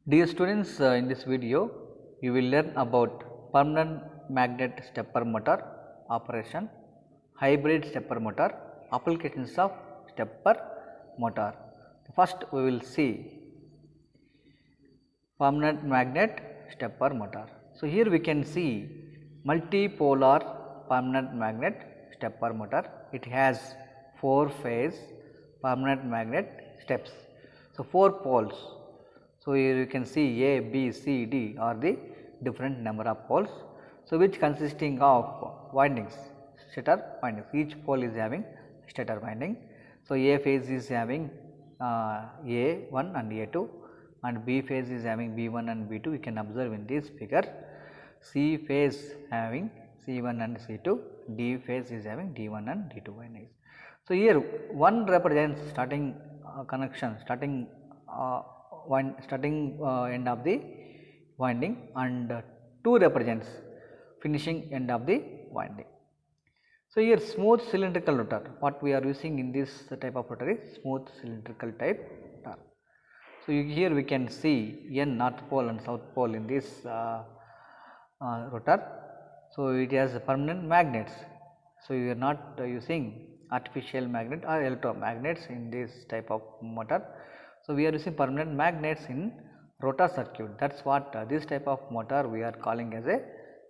Dear students, in this video you will learn about permanent magnet stepper motor operation, hybrid stepper motor, applications of stepper motor. First we will see permanent magnet stepper motor. So here we can see multipolar permanent magnet stepper motor. It has 4 phase permanent magnet steps. So 4 poles. So here you can see A, B, C, D are the different number of poles. So which consisting of windings, stator windings. Each pole is having stator winding. So A phase is having A1 and A2, and B phase is having B1 and B2. We can observe in this figure. C phase having C1 and C2, D phase is having D1 and D2 windings. So here one represents starting connection, starting end of the winding, and 2 represents finishing end of the winding. So here smooth cylindrical rotor, what we are using in this type of rotor is smooth cylindrical type rotor. So here we can see N north pole and south pole in this rotor. So it has permanent magnets. So you are not using artificial magnet or electromagnets in this type of motor. So we are using permanent magnets in rotor circuit. That's what this type of motor we are calling as a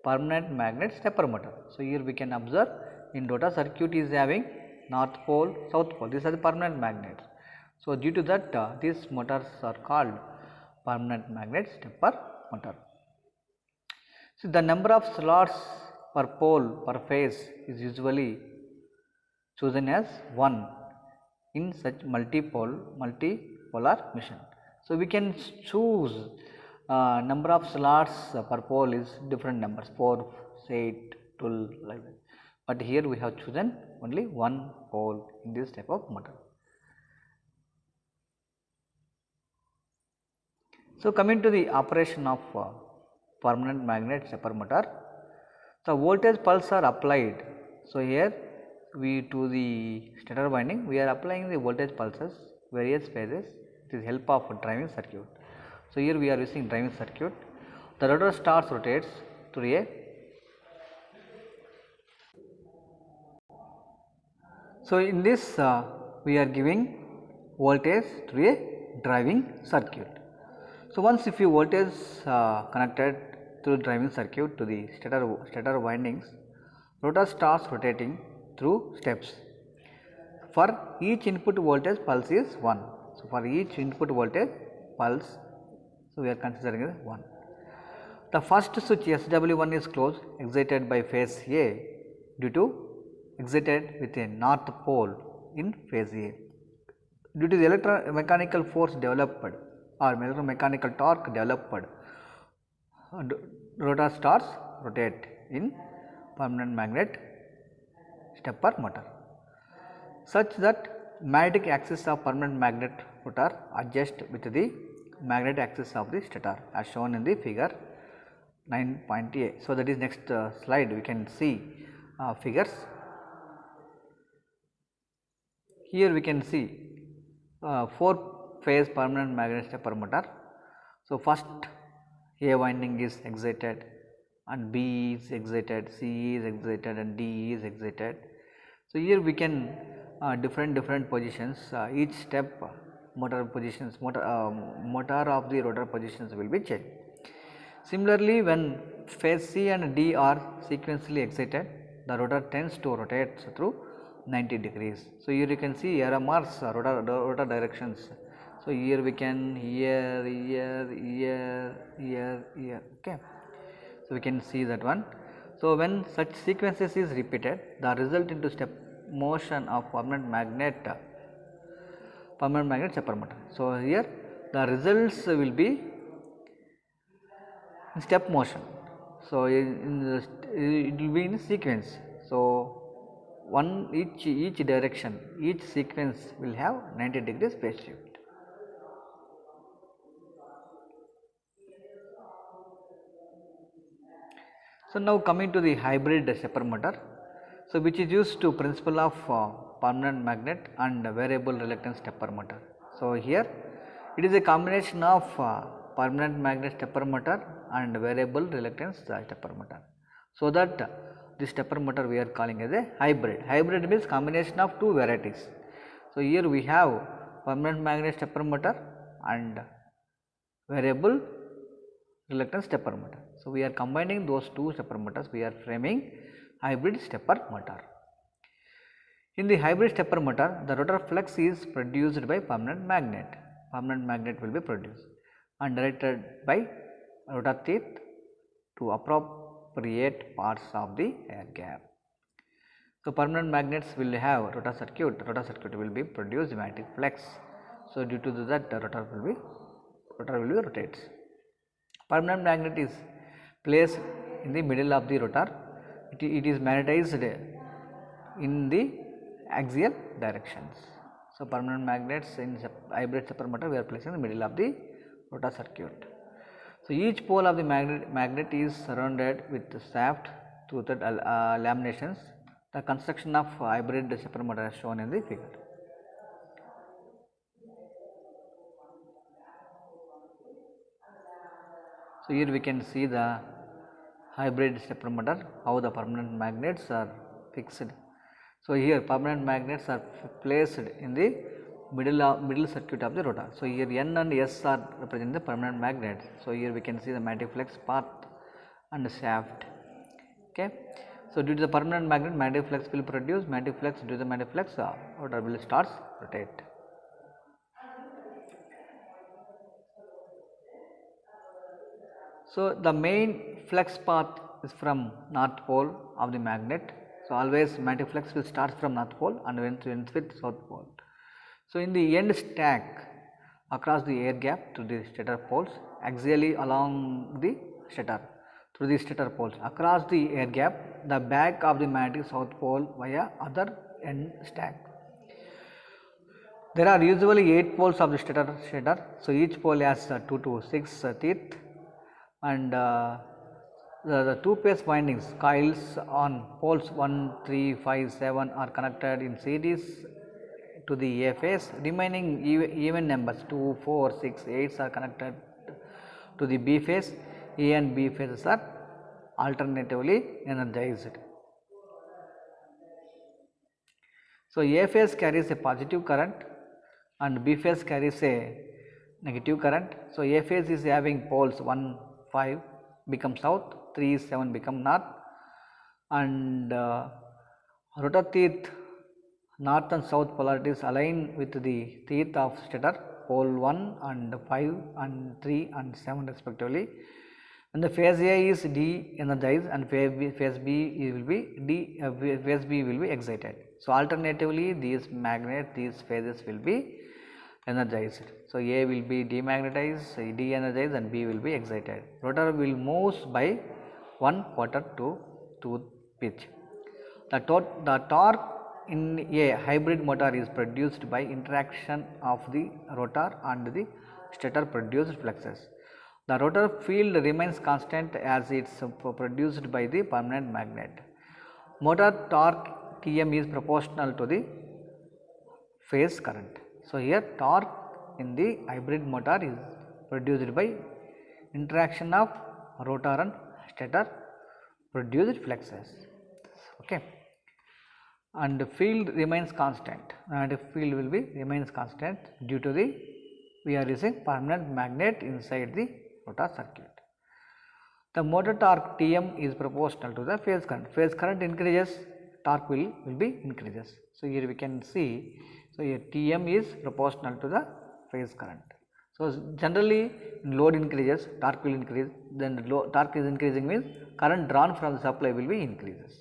permanent magnet stepper motor. So here we can observe in rotor circuit is having north pole, south pole. These are the permanent magnets. So due to that these motors are called permanent magnet stepper motor. So the number of slots per pole per phase is usually chosen as 1 in such multipolar machine. So we can choose number of slots per pole is different numbers, 4, 8, 12 like that. But here we have chosen only 1 pole in this type of motor. So coming to the operation of permanent magnet stepper motor, the voltage pulse are applied. So here we to the stator winding we are applying the voltage pulses various phases with the help of driving circuit. So here we are using driving circuit. The rotor starts rotates through a. So in this we are giving voltage through a driving circuit. So once if you voltage connected through driving circuit to the stator windings, rotor starts rotating through steps. For each input voltage pulse is 1. So for each input voltage pulse, so we are considering it 1. The first switch SW1 is closed, excited by phase A due to excited with a north pole in phase A. Due to the electromechanical force developed or electromechanical torque developed, rotor starts rotate in permanent magnet stepper motor, such that magnetic axis of permanent magnet rotor adjust with the magnetic axis of the stator as shown in the figure 9.a. So that is next slide we can see figures. Here we can see 4 phase permanent magnet stepper motor. So first A winding is excited and B is excited, C is excited and D is excited. So here we can different positions, each step motor positions, motor of the rotor positions will be changed. Similarly, when phase C and D are sequentially excited, the rotor tends to rotate through 90 degrees. So here you can see RMR's rotor directions. So here we can here, okay. So we can see that one. So when such sequences is repeated, the result into step motion of permanent magnet stepper motor. So here the results will be in step motion. So it will be in sequence. So each direction, each sequence will have 90 degrees phase shift. So now coming to the hybrid stepper motor, so which is used to principle of permanent magnet and variable reluctance stepper motor. So here it is a combination of permanent magnet stepper motor and variable reluctance stepper motor. So that this stepper motor we are calling as a hybrid. Hybrid means combination of two varieties. So here we have permanent magnet stepper motor and variable reluctance stepper motor. So we are combining those two stepper motors, we are framing hybrid stepper motor. In the hybrid stepper motor, the rotor flux is produced by permanent magnet. Permanent magnet will be produced and directed by rotor teeth to appropriate parts of the air gap. So permanent magnets will have rotor circuit will be produced magnetic flux. So due to that the rotor will be rotates. Permanent magnet is placed in the middle of the rotor. It is magnetized in the axial directions. So permanent magnets in hybrid stepper motor we are placing in the middle of the rotor circuit. So each pole of the magnet is surrounded with shaft toothed laminations. The construction of hybrid stepper motor is shown in the figure. So here we can see the hybrid stepper motor, how the permanent magnets are fixed. So here permanent magnets are placed in the middle circuit of the rotor. So here N and S are representing the permanent magnets. So here we can see the magnetic flux path and shaft. Okay. So due to the permanent magnet, magnetic flux will produce, magnetic flux due to the magnetic flux, rotor will starts rotate. So the main flux path is from north pole of the magnet. So always magnetic flux will start from north pole and ends with south pole. So in the end stack across the air gap to the stator poles, axially along the stator through the stator poles across the air gap, the back of the magnetic south pole via other end stack. There are usually 8 poles of the stator. So each pole has 2 to 6 teeth, and the two phase windings coils on poles 1, 3, 5, 7 are connected in series to the A phase. Remaining even numbers 2, 4, 6, 8 are connected to the B phase. A and B phases are alternatively energized. So A phase carries a positive current and B phase carries a negative current. So A phase is having poles 1, 5 become south, 3, 7 become north, and rotor teeth north and south polarities align with the teeth of stator, pole 1 and 5 and 3 and 7 respectively. And the phase A is de-energized and phase B will be excited. So alternatively these phases will be energized. So A will be demagnetized, de-energized, and B will be excited. Rotor will move by 1/4 to tooth pitch. The torque in a hybrid motor is produced by interaction of the rotor and the stator produced fluxes. The rotor field remains constant as it is produced by the permanent magnet. Motor torque Tm is proportional to the phase current. So here torque in the hybrid motor is produced by interaction of rotor and stator produced fluxes. Okay. And the field remains constant, and the field will be remains constant due to the we are using permanent magnet inside the rotor circuit. The motor torque Tm is proportional to the phase current. Phase current increases, torque will be increases. So here we can see, so here Tm is proportional to the phase current. So generally load increases, torque will increase, then the torque is increasing means current drawn from the supply will be increases.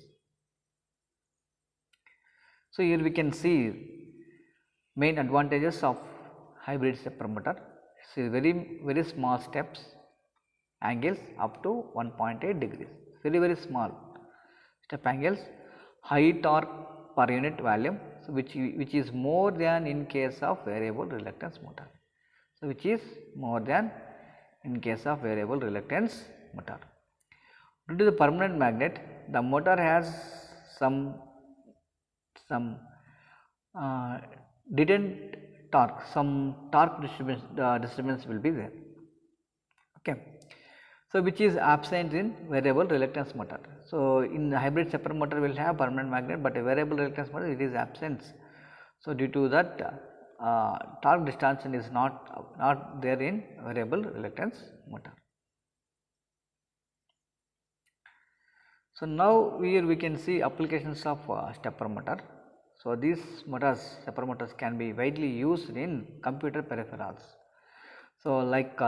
So here we can see main advantages of hybrid stepper motor. See very small steps, angles up to 1.8 degrees, very small step angles, high torque per unit volume, so which is more than in case of variable reluctance motor. So which is more than in case of variable reluctance motor. Due to the permanent magnet, the motor has some detent torque, some torque disturbance will be there. Okay. So, which is absent in variable reluctance motor. So, in the hybrid stepper motor will have permanent magnet, but a variable reluctance motor it is absent. So, due to that torque distortion is not there in variable reluctance motor. So, now here we can see applications of stepper motor. So, these motors, stepper motors can be widely used in computer peripherals. So, like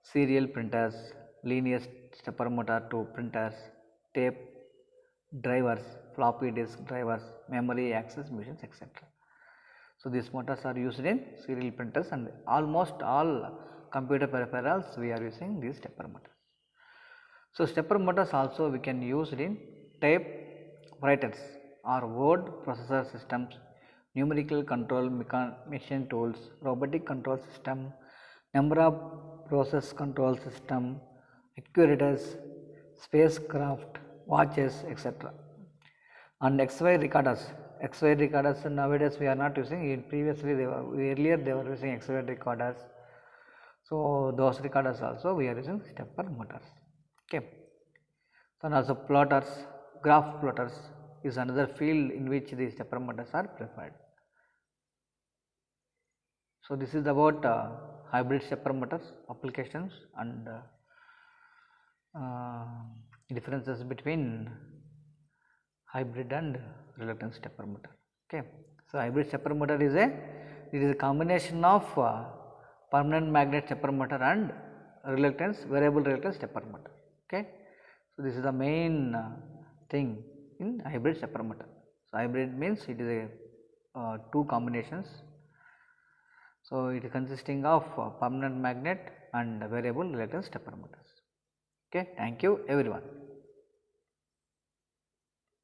serial printers, linear stepper motor to printers, tape drivers, floppy disk drivers, memory access machines, etc. So, these motors are used in serial printers and almost all computer peripherals we are using these stepper motors. So, stepper motors also we can use in tape writers or word processor systems, numerical control machine tools, robotic control system, number of process control system, actuators, spacecraft, watches, etc. And X-ray recorders. X-ray recorders nowadays we are not using. In previously earlier they were using X-ray recorders. So, those recorders also we are using stepper motors. Okay. So, and also plotters, graph plotters is another field in which these stepper motors are preferred. So, this is about hybrid stepper motors applications and differences between hybrid and reluctance stepper motor. Okay. So, hybrid stepper motor is a combination of permanent magnet stepper motor and variable reluctance stepper motor. Okay. So, this is the main thing in hybrid stepper motor. So, hybrid means it is a two combinations. So, it is consisting of permanent magnet and variable reluctance stepper motors. Okay. Thank you everyone.